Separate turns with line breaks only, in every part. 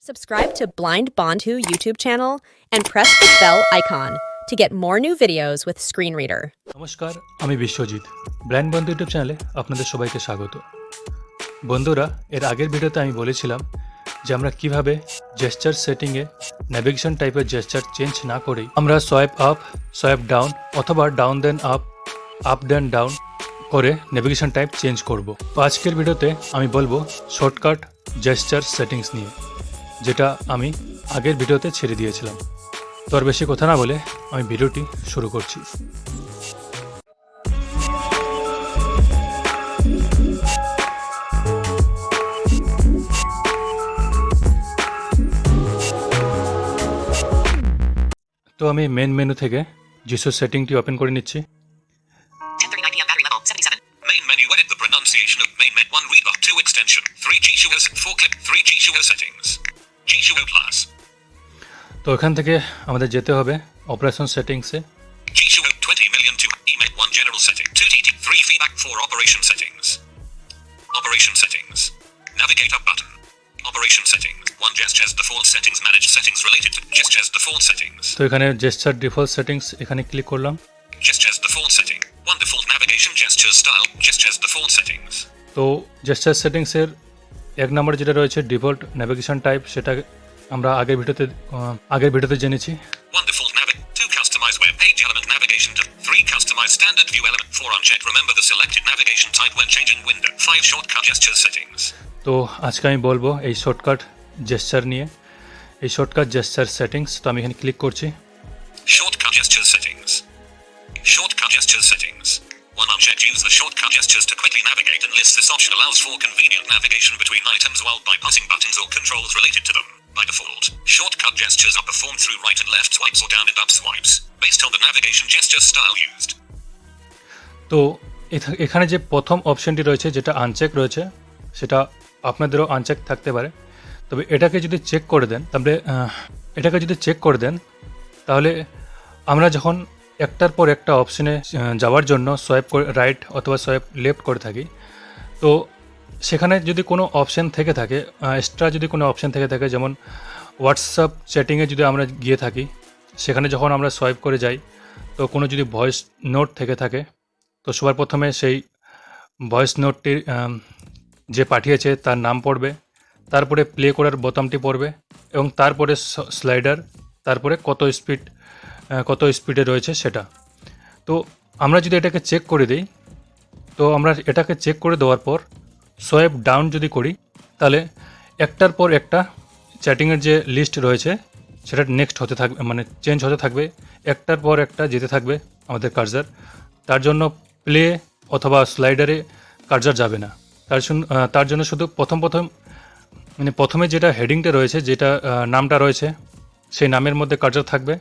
Subscribe to Blind Bondhu YouTube channel and press the bell icon to get more new videos with Screen Reader.
নমস্কার, আমি Biswajit. Blind বন্ধু YouTube চ্যানেলে আপনাদের সবাইকে স্বাগত। বন্ধুরা, এর আগের ভিডিওতে আমি বলেছিলাম যে আমরা কিভাবে জেস্চার সেটিংয়ে ন্যাভিগেশন টাইপের জেস্চার চেঞ্জ না করেই আমরা সোয়াইপ আপ, সোয়াইপ ডাউন অথবা down then up, up then down করে ন্যাভিগেশন টাইপ চেঞ্জ করব। তো আজকের ভিডিওতে আমি বলবো শর্টকাট জেস্চার সেটিংস নিয়ে, যেটা আমি আগের ভিডিওতে ছেড়ে দিয়েছিলাম। তো আর বেশি কথা না বলে আমি ভিডিওটি শুরু করছি। তো আমি মেন মেনু থেকে জিসো সেটিংটি ওপেন করে নিচ্ছি।
10:39 p.m. battery level 77. Main menu, edit the pronunciation of main med 1 readbar 2 extension 3 G2O 4 clip 3 G2O settings G2O plus
তো এখান থেকে আমাদের যেতে হবে অপারেশন সেটিংসে।
G2O 20 million to emed 1 general setting 2 TT 3 feedback 4 operation settings navigate up button operation settings 1 gestures default settings manage settings related to gestures default settings
তো এখানে gesture default settings এখানে ক্লিক করলাম।
gestures default setting 1 default navigation gestures style gestures default settings
তো gesture সেটিংসের এক নম্বর যেটা রয়েছে default navigation type, সেটা আমরা আগের ভিডিওতে জেনেছি।
1 default navigate 2 customize web page element navigation to 3 customize standard view element 4 uncheck remember the selected navigation type when changing window 5 shortcut gestures settings
তো আজকে আমি বলবো এই শর্টকাট জেস্চার নিয়ে, এই শর্টকাট জেস্চার সেটিংস। তো আমি এখানে ক্লিক করছি।
shortcut gestures settings 1 uncheck use the shortcut gestures to quickly navigate and list this option allows for convenient navigation between items while bypassing buttons or controls related to them. By default, shortcut gestures are performed through right and left swipes or down and up swipes, based on the navigation gesture style used.
তো এখানে যে প্রথম অপশনটি রয়েছে, যেটা uncheck রয়েছে, সেটা আপনাদেরও আনচেক থাকতে পারে। তবে এটাকে যদি চেক করে দেন তাহলে আমরা যখন একটার পর একটা অপশনে যাওয়ার জন্য সোয়াইপ করে রাইট অথবা সোয়াইপ লেফট করে থাকি, তো সেখানে যদি কোনো অপশন থেকে থাকে, এক্সট্রা যদি কোনো অপশন থেকে থাকে, যেমন হোয়াটসঅ্যাপ চ্যাটিংয়ে যদি আমরা গিয়ে থাকি, সেখানে যখন আমরা সোয়াইপ করে যাই, তো কোনো যদি ভয়েস নোট থেকে থাকে, তো সবার প্রথমে সেই ভয়েস নোটটির যে পাঠিয়েছে তার নাম পড়বে, তারপরে প্লে করার বোতামটি পড়বে এবং তারপরে স্লাইডার, তারপরে কত স্পিডে রয়েছে সেটা। তো আমরা যদি এটাকে চেক করে দিই, তো আমরা এটাকে চেক করে দেওয়ার পর সোয়াইপ ডাউন যদি করি, তাহলে একটার পর একটা চ্যাটিংয়ের যে লিস্ট রয়েছে সেটা নেক্সট হতে থাকবে, মানে চেঞ্জ হতে থাকবে, একটার পর একটা যেতে থাকবে আমাদের কার্সার। তার জন্য প্লে অথবা স্লাইডারে কার্সার যাবে না। তার জন্য শুধু প্রথমে যেটা হেডিংটা রয়েছে, যেটা নামটা রয়েছে, সেই নামের মধ্যে কার্সার থাকবে।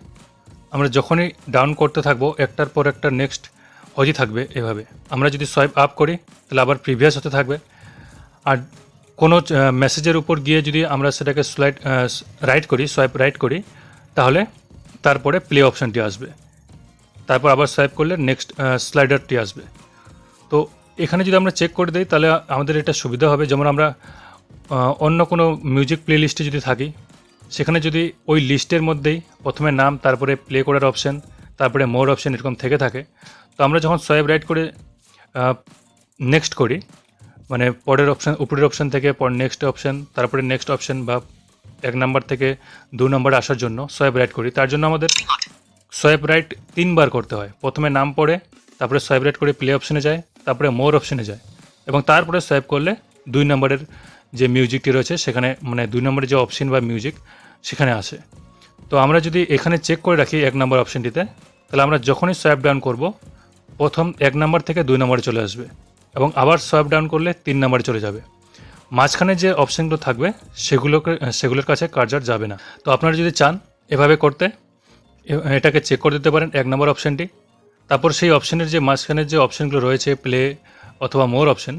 আমরা যখনই ডাউন করতে থাকবো, একটার পর একটা নেক্সট হতে থাকবে এভাবে। আমরা যদি সোয়াইপ আপ করি তাহলে আবার প্রিভিয়াস হতে থাকবে। আর কোনো মেসেজের উপর গিয়ে যদি আমরা সেটাকে সোয়াইপ রাইট করি, তাহলে তারপরে প্লে অপশানটি আসবে, তারপর আবার সোয়াইপ করলে নেক্সট স্লাইডারটি আসবে। তো এখানে যদি আমরা চেক করে দিই তাহলে আমাদের এটা সুবিধা হবে। যেমন আমরা অন্য কোনো মিউজিক প্লে লিস্টে যদি থাকি, সেখানে যদি ওই লিস্টের মধ্যেই প্রথমে নাম, তারপরে প্লে করার অপশান, তারপরে মোর অপশান এরকম থেকে থাকে, তো আমরা যখন সোয়াইপ রাইট করে নেক্সট করি, মানে উপরের অপশান থেকে নেক্সট অপশান, তারপরে নেক্সট অপশান বা 1 নম্বর থেকে 2 নম্বরে আসার জন্য সোয়াইপ রাইট করি, তার জন্য আমাদের সোয়াইপ রাইট 3 বার করতে হয়। প্রথমে নাম পড়ে, তারপরে সোয়াইপ রাইট করে প্লে অপশানে যায়, তারপরে মোর অপশানে যায় এবং তারপরে সোয়াইপ করলে 2 নম্বরের যে মিউজিকটি রয়েছে সেখানে, মানে 2 নম্বরের যে অপশান বা মিউজিক সেখানে আসে। তো আমরা যদি এখানে চেক করে রাখি 1 নম্বর অপশানটিতে, তাহলে আমরা যখনই সোয়াইপ ডাউন করব, প্রথম 1 নম্বর থেকে 2 নম্বরে চলে আসবে এবং আবার সোয়াইপ ডাউন করলে 3 নম্বরে চলে যাবে। মাঝখানে যে অপশানগুলো থাকবে সেগুলোর কাছে কার্সার যাবে না। তো আপনারা যদি চান এভাবে করতে, এটাকে চেক করে দিতে পারেন 1 নম্বর অপশানটি। তারপর সেই অপশানের যে মাঝখানের যে অপশানগুলো রয়েছে, প্লে অথবা মোর অপশান,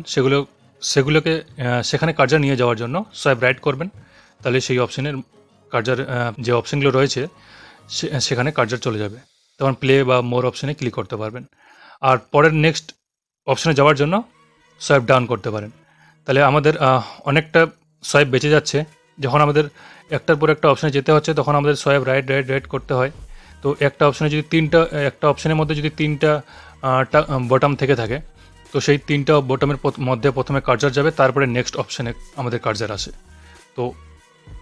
সেগুলোকে সেখানে কার্সার নিয়ে যাওয়ার জন্য সোয়াইপ রাইট করবেন, তাহলে সেই অপশানের কার্সার যে অপশানগুলো রয়েছে সেখানে কার্সার চলে যাবে, তখন প্লে বা মোর অপশানে ক্লিক করতে পারবেন। আর পরের নেক্সট অপশানে যাওয়ার জন্য সোয়াইপ ডাউন করতে পারেন। তাহলে আমাদের অনেকটা সোয়াইপ বেঁচে যাচ্ছে যখন আমাদের একটার পর একটা অপশানে যেতে হচ্ছে তখন আমাদের সোয়াইপ রাইট রাইট রাইট করতে হয়। তো একটা অপশানে যদি একটা অপশানের মধ্যে যদি তিনটা বটম থেকে থাকে, তো সেই তিনটা বটমের মধ্যে প্রথমে কার্সার যাবে, তারপরে নেক্সট অপশানে আমাদের কার্সার আসে। তো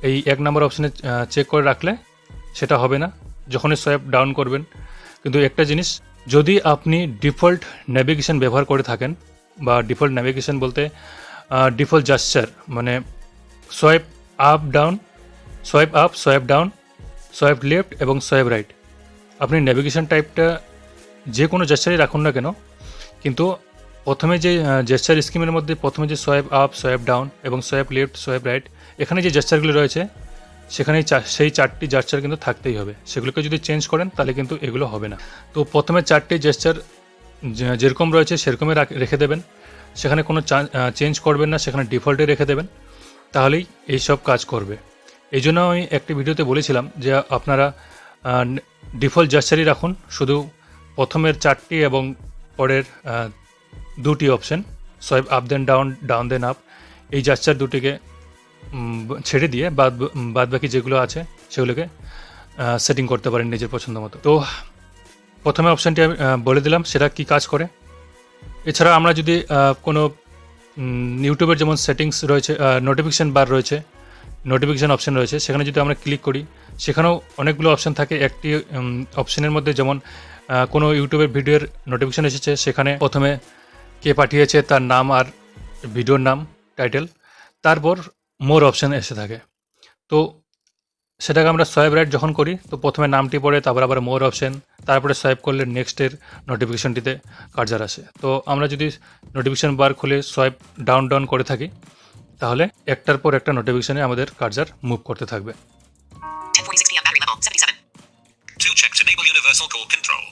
এই 1 নম্বর অপশানে চেক করে রাখলে সেটা হবে না যখনই সোয়াইপ ডাউন করবেন। কিন্তু একটা জিনিস, যদি আপনি ডিফল্ট নেভিগেশন ব্যবহার করে থাকেন, বা ডিফল্ট নেভিগেশন বলতে ডিফল্ট জাস্চার, মানে swipe up down, swipe up, swipe down, swipe left এবং সোয়াইপ রাইট, আপনি নেভিগেশন টাইপটা যে কোনো জেস্চারই রাখুন না কেন, কিন্তু প্রথমে যে জেস্চার স্কিমের মধ্যে প্রথমে যে সোয়াইপ আপ, সোয়াইপ ডাউন এবং সোয়াইপ লেফট, সোয়াইপ রাইট, এখানে যে জেস্চারগুলো রয়েছে সেখানে সেই 4টি জেস্চার কিন্তু থাকতেই হবে। সেগুলোকে যদি চেঞ্জ করেন তাহলে কিন্তু এগুলো হবে না। তো প্রথমে 4টি জেস্চার যেরকম রয়েছে সেরকমই রেখে দেবেন, সেখানে কোনো চেঞ্জ করবেন না, সেখানে ডিফল্টে রেখে দেবেন, তাহলেই এই সব কাজ করবে। এই জন্য আমি একটি ভিডিওতে বলেছিলাম যে আপনারা ডিফল্ট জেস্চারই রাখুন, শুধু প্রথমের 4টি এবং পরের 2টি option swipe up then down, down then up, এই জেস্চার দুটিকে ছেড়ে দিয়ে বাদ বাকি যেগুলো আছে সেগুলোকে সেটিং করতে পারেন নিজের পছন্দ মতো। তো প্রথমে অপশানটি আমি বলে দিলাম সেটা কি কাজ করে। এছাড়া আমরা যদি কোনো ইউটিউবের যেমন সেটিংস রয়েছে, নোটিফিকেশান বার রয়েছে, নোটিফিকেশান অপশান রয়েছে, সেখানে যদি আমরা ক্লিক করি সেখানেও অনেকগুলো অপশান থাকে। একটি অপশানের মধ্যে যেমন কোনো ইউটিউবের ভিডিওর নোটিফিকেশান এসেছে, সেখানে প্রথমে কে পাঠিয়েছে তার নাম আর ভিডিওর নাম, টাইটেল, তারপর মোর অপশান এসে থাকে। তো সেটাকে আমরা সোয়াইপ রাইট যখন করি তো প্রথমে নামটি পড়ে, তারপর আবার মোর অপশান, তারপরে সোয়াইপ করলে নেক্সটের নোটিফিকেশানটিতে কার্সার আসে। তো আমরা যদি নোটিফিকেশান বার খুলে সোয়াইপ ডাউন ডাউন করে থাকি তাহলে একটার পর একটা নোটিফিকেশানে আমাদের কার্সার মুভ করতে থাকবে।
10:46 p.m. battery level 77. 2 checks enable universal call control.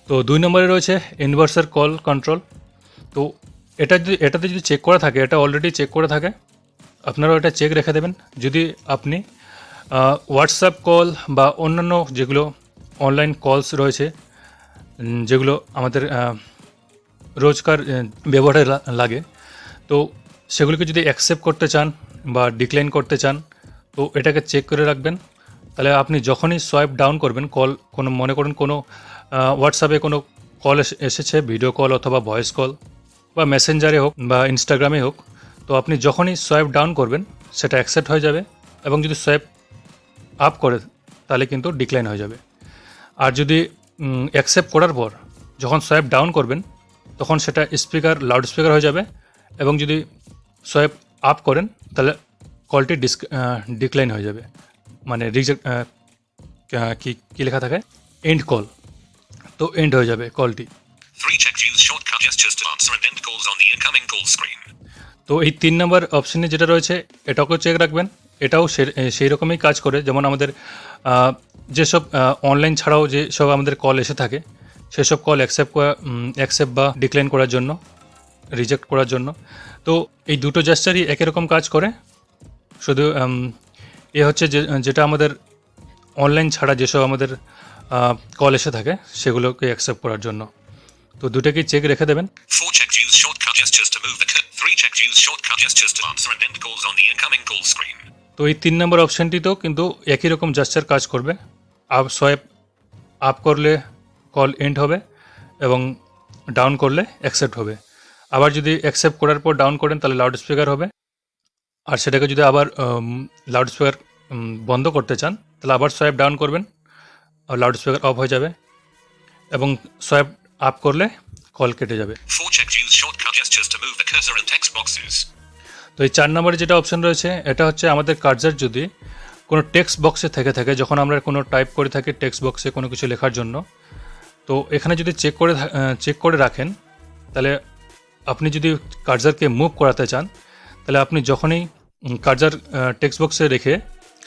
তো 2 নম্বরে রয়েছে ইউনিভার্সাল কল কন্ট্রোল। তো এটাতে যদি চেক করা থাকে, এটা অলরেডি চেক করে থাকে, আপনারাও এটা চেক রেখে দেবেন। যদি আপনি হোয়াটসঅ্যাপ কল বা অন্যান্য যেগুলো অনলাইন কলস রয়েছে, যেগুলো আমাদের রোজকার ব্যবহারে লাগে, তো সেগুলোকে যদি অ্যাকসেপ্ট করতে চান বা ডিক্লাইন করতে চান, তো এটাকে চেক করে রাখবেন। তাহলে আপনি যখনই সোয়াইপ ডাউন করবেন, কল কোনো মনে করুন কোনো হোয়াটসঅ্যাপে কোনো কল এসেছে, ভিডিও কল অথবা ভয়েস কল বা মেসেঞ্জারে হোক বা ইনস্টাগ্রামে হোক, তো আপনি যখনই সোয়াইপ ডাউন করবেন সেটা অ্যাকসেপ্ট হয়ে যাবে, এবং যদি সোয়াইপ আপ করে তাহলে কিন্তু ডিক্লাইন হয়ে যাবে। আর যদি অ্যাকসেপ্ট করার পর যখন সোয়াইপ ডাউন করবেন তখন সেটা লাউড স্পিকার হয়ে যাবে, এবং যদি সোয়াইপ আপ করেন তাহলে কলটি ডিক্লাইন হয়ে যাবে, মানে রিজেক্ট, কি লেখা থাকে, এন্ড কল, তো এন্ড হয়ে যাবে কলটি।
3 checks use shortcut gestures to answer and end calls on the incoming call screen.
তো এই 3 নম্বর অপশানে যেটা রয়েছে এটাকেও চেক রাখবেন, এটাও সেই রকমই কাজ করে। যেমন আমাদের যেসব অনলাইন ছাড়াও যেসব আমাদের কল এসে থাকে সেসব কল অ্যাকসেপ্ট বা ডিক্লাইন করার জন্য, রিজেক্ট করার জন্য। তো এই দুটো জেস্চারই একই রকম কাজ করে, শুধু এ হচ্ছে যেটা আমাদের অনলাইন ছাড়া যেসব আমাদের কল এসে থাকে সেগুলোকে অ্যাকসেপ্ট করার জন্য। তো দুটোকেই চেক রেখে দেবেন।
4 checks use shortcut gestures to move the 3 checks use shortcut gestures to answer and end calls on the incoming call screen.
তো এই 3 নম্বর অপশানটিতেও কিন্তু একই রকম জেস্চার কাজ করবে। সোয়াইপ আপ করলে কল এন্ড হবে এবং ডাউন করলে অ্যাকসেপ্ট হবে। আবার যদি অ্যাকসেপ্ট করার পর ডাউন করেন তাহলে লাউড স্পিকার হবে, আর সেটাকে যদি আবার লাউড স্পিকার বন্ধ করতে চান তাহলে আবার সোয়াইপ ডাউন করবেন আর লাউড স্পিকার অফ হয়ে যাবে, এবং সোয়াইপ আপ করলে কল কেটে যাবে।
4 checks use shortcut gestures to move the cursor and text boxes.
তো এই 4 নম্বরে যেটা অপশন রয়েছে এটা হচ্ছে আমাদের কার্সার যদি কোনো টেক্সট বক্সে থেকে থাকে, যখন আমরা কোনো টাইপ করে থাকি টেক্সট বক্সে কোনো কিছু লেখার জন্য, তো এখানে যদি চেক করে রাখেন তাহলে আপনি যদি কার্সারকে মুভ করাতে চান তাহলে আপনি যখনই কার্সার টেক্সট বক্সে রেখে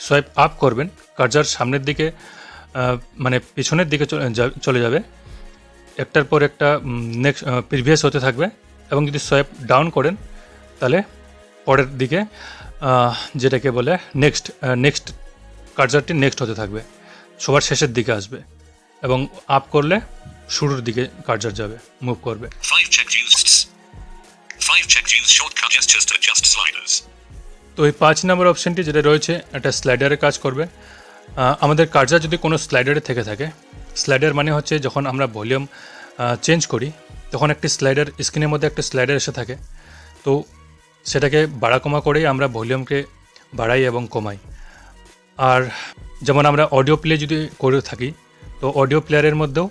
সোয়াইপ আপ করবেন, কার্সার সামনের দিকে মানে পিছনের দিকে চলে যাবে, একটার পর একটা নেক্সট প্রিভিয়াস হতে থাকবে, এবং যদি সোয়াইপ ডাউন করেন তাহলে পরের দিকে যেটাকে বলে নেক্সট কার্সারটি নেক্সট হতে থাকবে, সবার শেষের দিকে আসবে, এবং আপ করলে শুরুর দিকে কার্সার যাবে, মুভ করবে।
5 checks use shortcut gestures to adjust sliders.
তো এই 5 নম্বর অপশানটি যেটা রয়েছে এটা স্লাইডারে কাজ করবে। আমাদের কার্সার যদি কোনো স্লাইডারে থেকে থাকে, স্লাইডার মানে হচ্ছে যখন আমরা ভলিউম চেঞ্জ করি তখন একটি স্লাইডার স্ক্রিনের মধ্যে একটা স্লাইডার এসে থাকে। তো সেটাকে বাড়া কমা করেই আমরা ভলিউমকে বাড়াই এবং কমাই। আর যেমন আমরা অডিও প্লে যদি করে থাকি, তো অডিও প্লেয়ারের মধ্যেও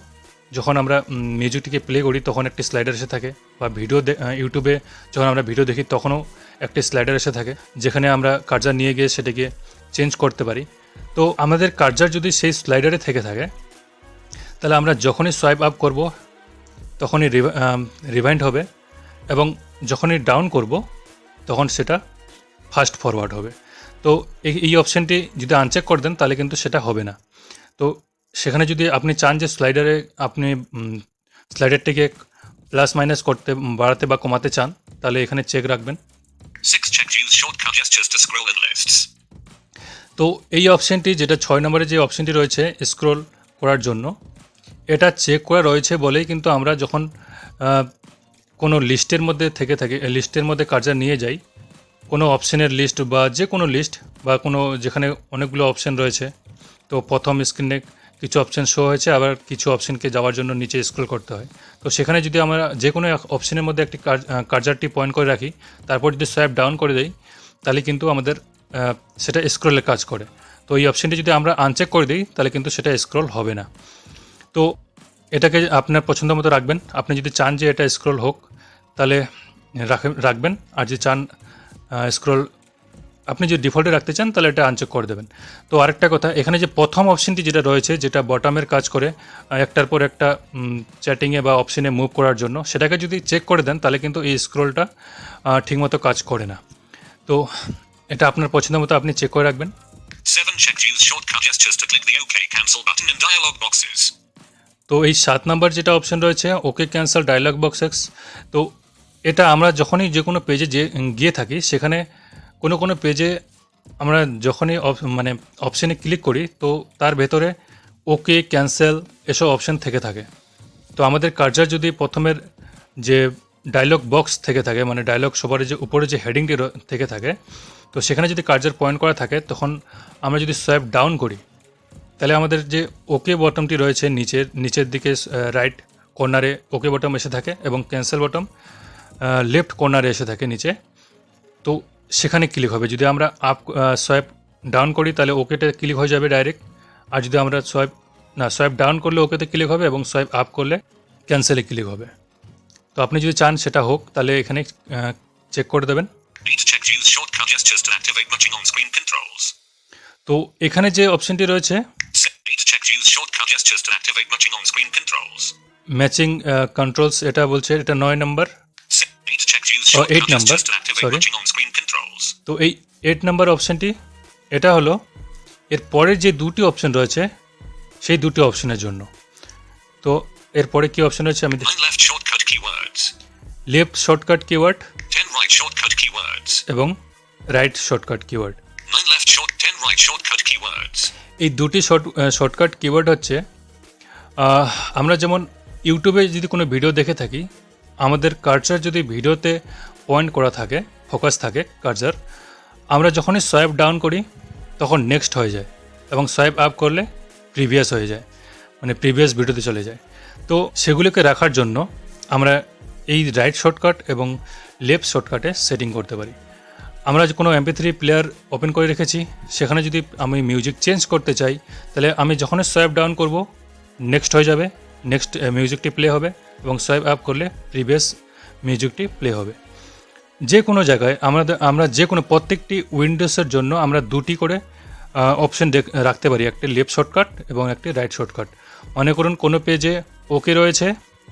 যখন আমরা মিউজিকটিকে প্লে করি তখন একটি স্লাইডার এসে থাকে, বা ইউটিউবে যখন আমরা ভিডিও দেখি তখনও একটি স্লাইডার এসে থাকে যেখানে আমরা কার্সার নিয়ে গিয়ে সেটাকে চেঞ্জ করতে পারি। তো আমাদের কার্সার যদি সেই স্লাইডারে থেকে থাকে তাহলে আমরা যখনই সোয়াইপ আপ করব তখনই রিভাইন্ড হবে, এবং যখনই ডাউন করব তখন সেটা ফাস্ট ফরওয়ার্ড হবে। তো এই অপশানটি যদি আনচেক করে দেন তাহলে কিন্তু সেটা হবে না। তো সেখানে যদি আপনি চান যে স্লাইডারে আপনি স্লাইডারটিকে প্লাস মাইনাস করতে, বাড়াতে বা কমাতে চান, তাহলে এখানে চেক রাখবেন।
6. Check use shortcut gestures to scroll in lists.
তো এই অপশানটি যেটা 6 নম্বরে যে অপশানটি রয়েছে স্ক্রোল করার জন্য, এটা চেক করা রয়েছে বলেই কিন্তু আমরা যখন কোনো লিস্টের মধ্যে থেকে থাকি, লিস্টের মধ্যে কার্সার নিয়ে যাই, কোনো অপশানের লিস্ট বা যে কোনো লিস্ট বা কোনো যেখানে অনেকগুলো অপশান রয়েছে, তো প্রথম স্ক্রিনে কিছু অপশান শো হয়েছে, আবার কিছু অপশানকে যাওয়ার জন্য নিচে স্ক্রল করতে হয়। তো সেখানে যদি আমরা যে কোনো অপশানের মধ্যে একটি কার্সারটি পয়েন্ট করে রাখি, তারপর যদি সোয়াইপ ডাউন করে দিই, তাহলে কিন্তু আমাদের সেটা স্ক্রলের কাজ করে। তো এই অপশানটি যদি আমরা আনচেক করে দিই তাহলে কিন্তু সেটা স্ক্রল হবে না। তো এটাকে আপনার পছন্দ মতো রাখবেন। আপনি যদি চান যে এটা স্ক্রল হোক তাহলে রাখবেন, আর যদি চান স্ক্রল আপনি যদি ডিফল্টে রাখতে চান তাহলে এটা আনচেক করে দেবেন। তো আরেকটা কথা, এখানে যে প্রথম অপশানটি যেটা রয়েছে, যেটা বটমের কাজ করে একটার পর একটা চ্যাটিংয়ে বা অপশানে মুভ করার জন্য, সেটাকে যদি চেক করে দেন তাহলে কিন্তু এই স্ক্রলটা ঠিকমতো কাজ করে না। তো এটা আপনার পছন্দ মতো আপনি চেক করে রাখবেন।
7. Check use shortcut gestures to click the OK cancel button in dialog boxes.
তো এই 7 নম্বর যেটা অপশান রয়েছে ওকে ক্যান্সেল ডায়লগ বক্সেস, তো এটা আমরা যখনই যে কোনো পেজে গিয়ে থাকি, সেখানে কোনো পেজে আমরা যখনই মানে অপশানে ক্লিক করি তো তার ভেতরে ওকে ক্যান্সেল এসব অপশান থেকে থাকে। তো আমাদের কার্সার যদি প্রথমের যে ডায়লগ বক্স থেকে থাকে, মানে ডায়লগ সবার যে উপরে যে হেডিংটি থেকে থাকে, তো সেখানে যদি কার্সার পয়েন্ট করা থাকে, তখন আমরা যদি সোয়াইপ ডাউন করি তাহলে আমাদের যে ওকে বটমটি রয়েছে নিচের দিকে রাইট কর্নারে ওকে বটম এসে থাকে, এবং ক্যান্সেল বটম লেফট কর্নারে এসে থাকে নিচে। তো সেখানে ক্লিক হবে। যদি আমরা সোয়াইপ ডাউন করি তাহলে ওকেতে ক্লিক হয়ে যাবে ডাইরেক্ট, আর যদি আমরা সোয়াইপ ডাউন করলে ওকেতে ক্লিক হবে, এবং সোয়াইপ আপ করলে ক্যান্সেলে ক্লিক হবে। তো আপনি যদি চান সেটা হোক তাহলে এখানে চেক করে দেবেন।
8. Check use shortcut gestures to activate matching on screen controls.
তো এখানে যে অপশানটি রয়েছে
8. Check use shortcut gestures to activate matching on screen controls.
Matching controls, এটা বলছে এটা 9 নম্বর।
8. Check use
Oh, 8
shortcut
number.
gestures to activate
Sorry.
matching on screen controls.
তো এই 8 নম্বর অপশানটি, এটা হলো এর পরের যে দুটি অপশান রয়েছে সেই দুটি অপশানের জন্য। তো এরপরে কি অপশান রয়েছে আমি
9. Left shortcut keywords.
Left shortcut keyword
10. Right shortcut keywords.
এবং right shortcut keyword.
9. Left short. 10. Right shortcut keywords.
এই দুটি শর্টকাট কিওয়ার্ড হচ্ছে, আমরা যেমন ইউটিউবে যদি কোনো ভিডিও দেখে থাকি, আমাদের কার্সার যদি ভিডিওতে পয়েন্ট করা থাকে, ফোকাস থাকে কার্সার, আমরা যখনই সোয়াইপ ডাউন করি তখন নেক্সট হয়ে যায়, এবং সোয়াইপ আপ করলে প্রিভিয়াস হয়ে যায়, মানে প্রিভিয়াস ভিডিওতে চলে যায়। তো সেগুলোকে রাখার জন্য আমরা এই রাইট শর্টকাট এবং লেফট শর্টকাটে সেটিং করতে পারি। আমরা কোনো MP3 প্লেয়ার ওপেন করে রেখেছি, সেখানে যদি আমি মিউজিক চেঞ্জ করতে চাই তাহলে আমি যখনই সোয়াইপ ডাউন করব নেক্সট হয়ে যাবে, নেক্সট মিউজিকটি প্লে হবে, এবং সোয়াইপ আপ করলে প্রিভিয়াস মিউজিকটি প্লে হবে। যে কোনো জায়গায় আমরা যে কোনো প্রত্যেকটি উইন্ডোজের জন্য আমরা দুটি করে অপশন রাখতে পারি, একটি লেফট শর্টকাট এবং একটি রাইট শর্টকাট। মনে করুন কোনো পেজে ওকে রয়েছে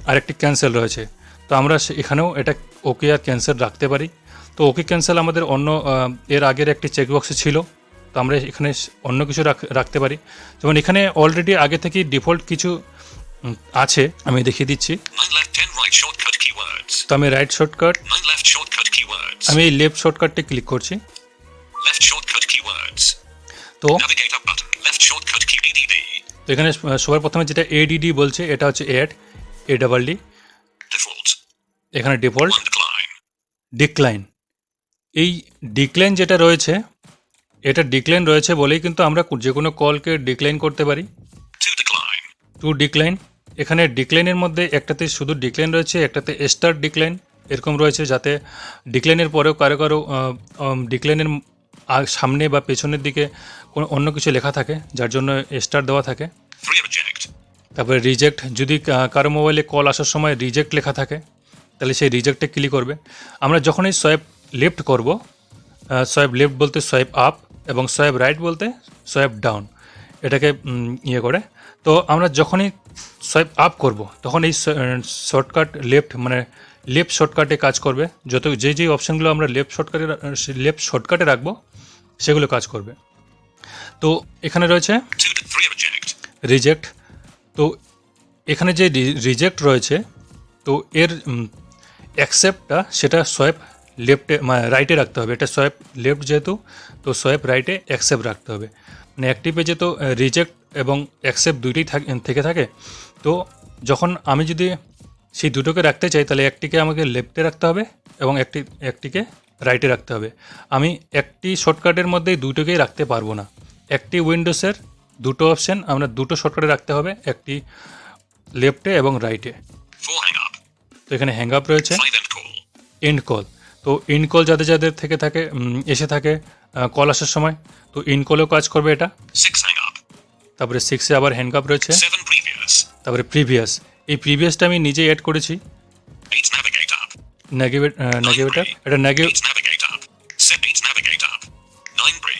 আর একটি ক্যান্সেল রয়েছে, তো আমরা এখানেও এটা ওকে আর ক্যান্সেল রাখতে পারি। তো ওকে ক্যান্সেল আমাদের অন্য এর আগের একটি চেকবক্সে ছিল, তো আমরা এখানে অন্য কিছু রাখতে পারি। যেমন এখানে অলরেডি আগে থেকেই ডিফল্ট কিছু আছে, আমি দেখিয়ে দিচ্ছি।
9. Left 10. Right shortcut keywords.
তো আমি right shortcut,
9. Left shortcut keywords.
আমি এই লেফট শর্টকাটটি ক্লিক করছি।
Left shortcut keywords.
তো
Navigate up button. Left shortcut key ADD.
তো এখানে সবার প্রথমে যেটা ADD বলছে এটা হচ্ছে অ্যাড, ADD,
Default.
এখানে ডিফল্ট,
1. Decline.
ডিক্লাইন। এই ডিক্লাইন যেটা রয়েছে, এটা ডিক্লাইন রয়েছে বলেই কিন্তু আমরা যে কোনো কলকে ডিক্লাইন করতে পারি।
To decline.
টু ডিক্লাইন, এখানে ডিক্লাইনের মধ্যে একটাতে শুধু ডিক্লাইন রয়েছে, একটাতে স্টার ডিক্লাইন এরকম রয়েছে, যাতে ডিক্লাইনের পরেও কারো কারো ডিক্লাইনের সামনে বা পেছনের দিকে কোনো অন্য কিছু লেখা থাকে, যার জন্য স্টার দেওয়া থাকে।
3 reject.
তারপরে রিজেক্ট, যদি কারো মোবাইলে কল আসার সময় রিজেক্ট লেখা থাকে তাহলে সেই রিজেক্টে ক্লিক করবে। আমরা যখনই সোয়াইপ লেফট করব, সোয়াইপ লেফট বলতে সোয়াইপ আপ এবং সোয়াইপ রাইট বলতে সোয়াইপ ডাউন, এটাকে ইয়ে করে। তো আমরা যখনই সোয়াইপ আপ করব তখন এই শর্টকাট লেফট মানে লেফট শর্টকাটে কাজ করবে। যে অপশানগুলো আমরা লেফট শর্টকাটে রাখবো সেগুলো কাজ করবে। তো এখানে রয়েছে
3 reject.
রিজেক্ট। তো এখানে যে রিজেক্ট রয়েছে, তো এর অ্যাকসেপ্টটা সেটা সোয়াইপ লেফটে রাইটে রাখতে হবে। এটা সোয়াইপ লেফট যেহেতু, তো সোয়াইপ রাইটে অ্যাকসেপ্ট রাখতে হবে। মানে একটি পেজে তো রিজেক্ট এবং অ্যাকসেপ্ট দুইটাই থেকে থাকে। তো যখন আমি যদি সেই দুটোকে রাখতে চাই তাহলে একটিকে আমাকে লেফটে রাখতে হবে এবং একটিকে রাইটে রাখতে হবে। আমি একটি শর্টকাটের মধ্যেই দুটোকেই রাখতে পারবো না। একটি উইন্ডোজের দুটো অপশান আমরা দুটো শর্টকাটে রাখতে হবে, একটি লেফটে এবং রাইটে।
4 hang up.
তো এখানে হ্যাং আপ রয়েছে,
5 end call.
End call. তো এন্ড কল যাদের থেকে থাকে এসে থাকে কল আসার সময়, তো এন্ড কলেও কাজ করবে এটা।
6 hang up.
তারপরে 6-এ আবার হ্যাং আপ রয়েছে।
7 previous.
তারপরে প্রিভিয়াস, এই প্রিভিয়াসটা আমি নিজেই অ্যাড করেছি।
8 navigate up.
নেগেটিভেটার, এটা
8 navigate up. 8 navigate up. 9 pre.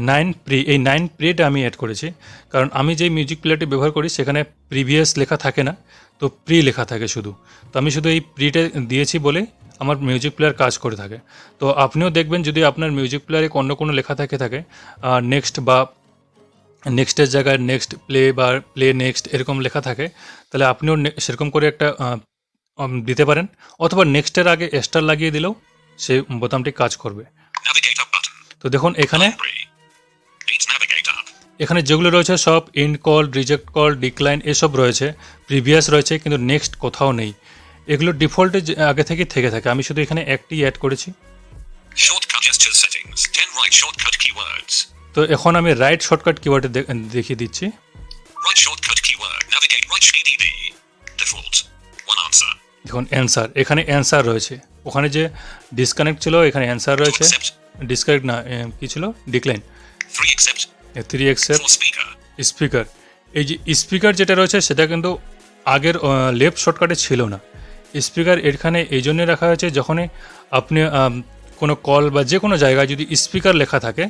9 pre, এই 9 প্রিটা আমি অ্যাড করেছি কারণ আমি যেই মিউজিক প্লেয়ারটি ব্যবহার করি সেখানে প্রিভিয়াস লেখা থাকে না, তো প্রি লেখা থাকে শুধু। তো আমি শুধু এই প্রিটা দিয়েছি বলে আমার মিউজিক প্লেয়ার কাজ করে থাকে। তো আপনিও দেখবেন যদি আপনার মিউজিক প্লেয়ারে অন্য কোনো লেখা থাকে নেক্সট বা নেক্সটের জায়গায় নেক্সট প্লে বা প্লে নেক্সট এরকম লেখা থাকে, তাহলে আপনিও সেরকম করে একটা দিতে পারেন, অথবা নেক্সটের আগে স্টার লাগিয়ে দিলেও সেই বোতামটি কাজ করবে।
Navigate up button.
তো দেখুন এখানে
9 pre. 8 navigate up.
এখানে যেগুলো রয়েছে সব end call, reject call, decline এসব রয়েছে, প্রিভিয়াস রয়েছে, কিন্তু নেক্সট কোথাও নেই। এগুলো ডিফল্টে আগে থেকে থাকে। আমি শুধু এখানে একটি অ্যাড করেছি।
Shortcut gestures settings. 10 right shortcut keywords.
তো এখন আমি রাইট শর্টকাট কিওয়ার্ডে দেখিয়ে দিচ্ছি।
Right shortcut keyword. Navigate right ADD. Default. 1 answer.
দেখুন অ্যান্সার, এখানে অ্যান্সার রয়েছে। ওখানে যে ডিসকানেক্ট ছিল এখানে অ্যান্সার
To
রয়েছে।
accept.
ডিসকানেক্ট না, কি ছিল, decline.
3 accept.
3 accept.
4 speaker.
Speaker, এই যে স্পিকার যেটা রয়েছে সেটা কিন্তু আগের লেফট শর্টকাটে ছিল না। স্পিকার এখানে এই জন্য রাখা হয়েছে যখনই আপনি কোনো কল বা যে কোনো জায়গায় যদি স্পিকার লেখা থাকে,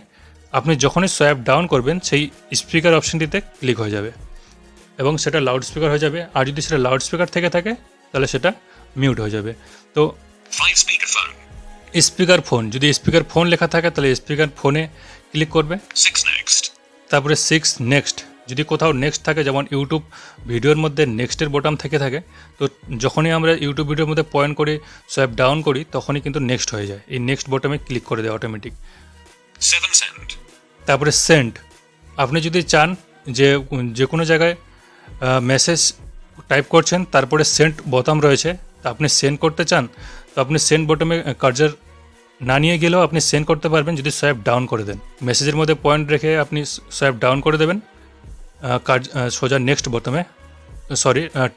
আপনি যখনই সোয়াইপ ডাউন করবেন সেই স্পিকার অপশানটিতে ক্লিক হয়ে যাবে এবং সেটা লাউড স্পিকার হয়ে যাবে। আর যদি সেটা লাউড স্পিকার থেকে থাকে তাহলে সেটা মিউট হয়ে যাবে। তো
5 speaker phone.
স্পিকার ফোন, যদি স্পিকার ফোন লেখা থাকে তাহলে স্পিকার ফোনে ক্লিক করবে।
6 next.
তারপরে 6 নেক্সট, যদি কোথাও নেক্সট থাকে, যেমন ইউটিউব ভিডিওর মধ্যে নেক্সটের বোতাম থেকে থাকে, তো যখনই আমরা ইউটিউব ভিডিওর মধ্যে পয়েন্ট করে সোয়াইপ ডাউন করি তখনই কিন্তু নেক্সট হয়ে যায়। এই নেক্সট বোতামে ক্লিক করে দেয় অটোমেটিক।
7 send.
তারপরে সেন্ড, আপনি যদি চান যে কোনো জায়গায় মেসেজ টাইপ করছেন, তারপরে সেন্ড বোতাম রয়েছে, তা আপনি সেন্ড করতে চান, তো আপনি সেন্ড বোতামে কার্সার না নিয়ে গেলেও আপনি সেন্ড করতে পারবেন যদি সোয়াইপ ডাউন করে দেন। মেসেজের মধ্যে পয়েন্ট রেখে আপনি সোয়াইপ ডাউন করে দেবেন সোজা নেক্সট বোতামে,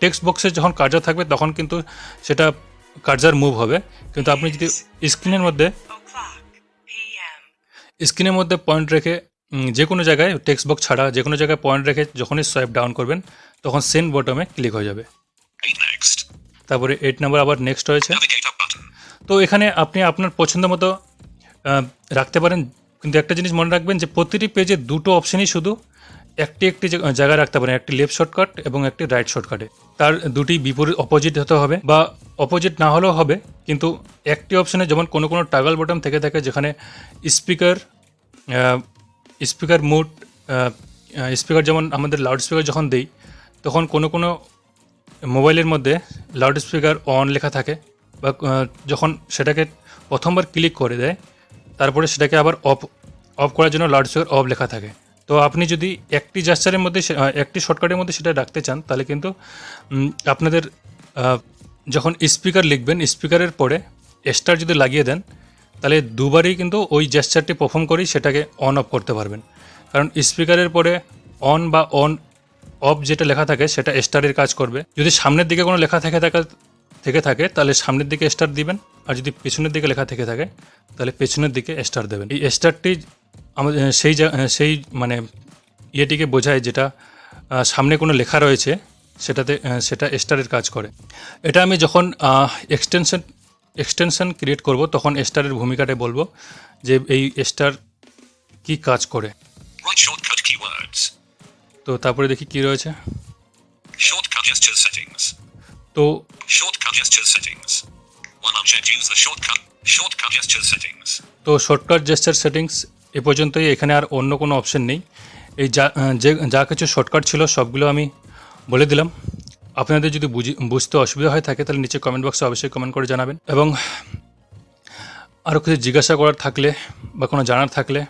টেক্সট বক্সে যখন কার্সার থাকবে তখন কিন্তু সেটা কার্সার মুভ হবে। কিন্তু আপনি যদি স্ক্রিনের মধ্যে পয়েন্ট রেখে যে কোনো জায়গায় টেক্সট বক্স ছাড়া যে কোনো জায়গায় পয়েন্ট রেখে যখনই সোয়াইপ ডাউন করবেন তখন সেন্ড বোতামে ক্লিক হয়ে যাবে।
8 next.
তারপরে 8 নাম্বার আবার নেক্সট রয়েছে।
Navigate up button.
তো এখানে আপনি আপনার পছন্দ মতো রাখতে পারেন, কিন্তু একটা জিনিস মনে রাখবেন যে প্রতিটি পেজে দুটো অপশানই শুধু একটি জায়গায় রাখতে পারেন, একটি লেফট শর্টকাট এবং একটি রাইট শর্টকাটে। তার দুটি বিপরীত অপোজিট হতে হবে, বা অপোজিট না হলেও হবে, কিন্তু একটি অপশানে যেমন কোনো টাগল বটন থেকে থাকে যেখানে স্পিকার মুড, স্পিকার যেমন আমাদের লাউড স্পিকার যখন দেই তখন কোনো মোবাইলের মধ্যে লাউড স্পিকার অন লেখা থাকে, বা যখন সেটাকে প্রথমবার ক্লিক করে দেয় তারপরে সেটাকে আবার অফ করার জন্য লাউড স্পিকার অফ লেখা থাকে। তো আপনি যদি একটি জাস্টারের মধ্যে একটি শর্টকাটের মধ্যে সেটা রাখতে চান তাহলে কিন্তু আপনাদের যখন স্পিকার লিখবেন স্পিকারের পরে স্টার যদি লাগিয়ে দেন তাহলে দুবারই কিন্তু ওই জেস্চারটি পারফর্ম করেই সেটাকে অন অফ করতে পারবেন। কারণ স্পিকারের পরে অন বা অন অফ যেটা লেখা থাকে সেটা স্টারের কাজ করবে। যদি সামনের দিকে কোনো লেখা থেকে থাকে তাহলে সামনের দিকে স্টার দিবেন, আর যদি পেছনের দিকে লেখা থেকে থাকে তাহলে পেছনের দিকে স্টার দেবেন। এই স্টারটি আমাদের সেই মানে ইয়েটিকে বোঝায় যেটা সামনে কোনো লেখা রয়েছে সেটা স্টারের কাজ করে। এটা আমি যখন এক্সটেনশন ক্রিয়েট করব তখন স্টারের ভূমিকাটা বলবো যে এই স্টার কি কাজ করে।
Right shortcut keywords.
তো তারপরে দেখি কি রয়েছে।
Shortcut gestures settings.
তো
Shortcut gestures settings. One unchecked, use the shortcut. Shortcut gestures settings.
Shortcut gesture settings এ পর্যন্তই। এখানে আর অন্য কোনো অপশন নেই। এই যা কিছু শর্টকাট ছিল সবগুলো আমি বলে দিলাম। আপনাদের যদি বুঝতে অসুবিধা হয়ে থাকে তাহলে নিচে কমেন্ট বক্সে অবশ্যই কমেন্ট করে জানাবেন, এবং আরও কিছু জিজ্ঞাসা করার থাকলে বা কোনো জানার থাকলে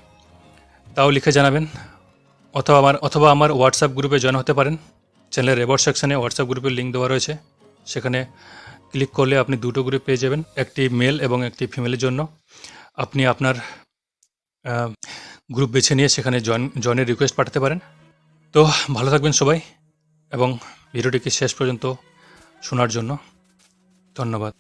তাও লিখে জানাবেন, অথবা আমার হোয়াটসঅ্যাপ গ্রুপে জয়েন হতে পারেন। চ্যানেলের রেবট সেকশনে হোয়াটসঅ্যাপ গ্রুপের লিঙ্ক দেওয়া রয়েছে, সেখানে ক্লিক করলে আপনি দুটো গ্রুপ পেয়ে যাবেন, একটি মেল এবং একটি ফিমেলের জন্য। আপনি আপনার গ্রুপ বেছে নিয়ে সেখানে জয়েনের রিকোয়েস্ট পাঠাতে পারেন। তো ভালো থাকবেন সবাই, এবং ভিডিওটিকে শেষ পর্যন্ত শোনার জন্য ধন্যবাদ।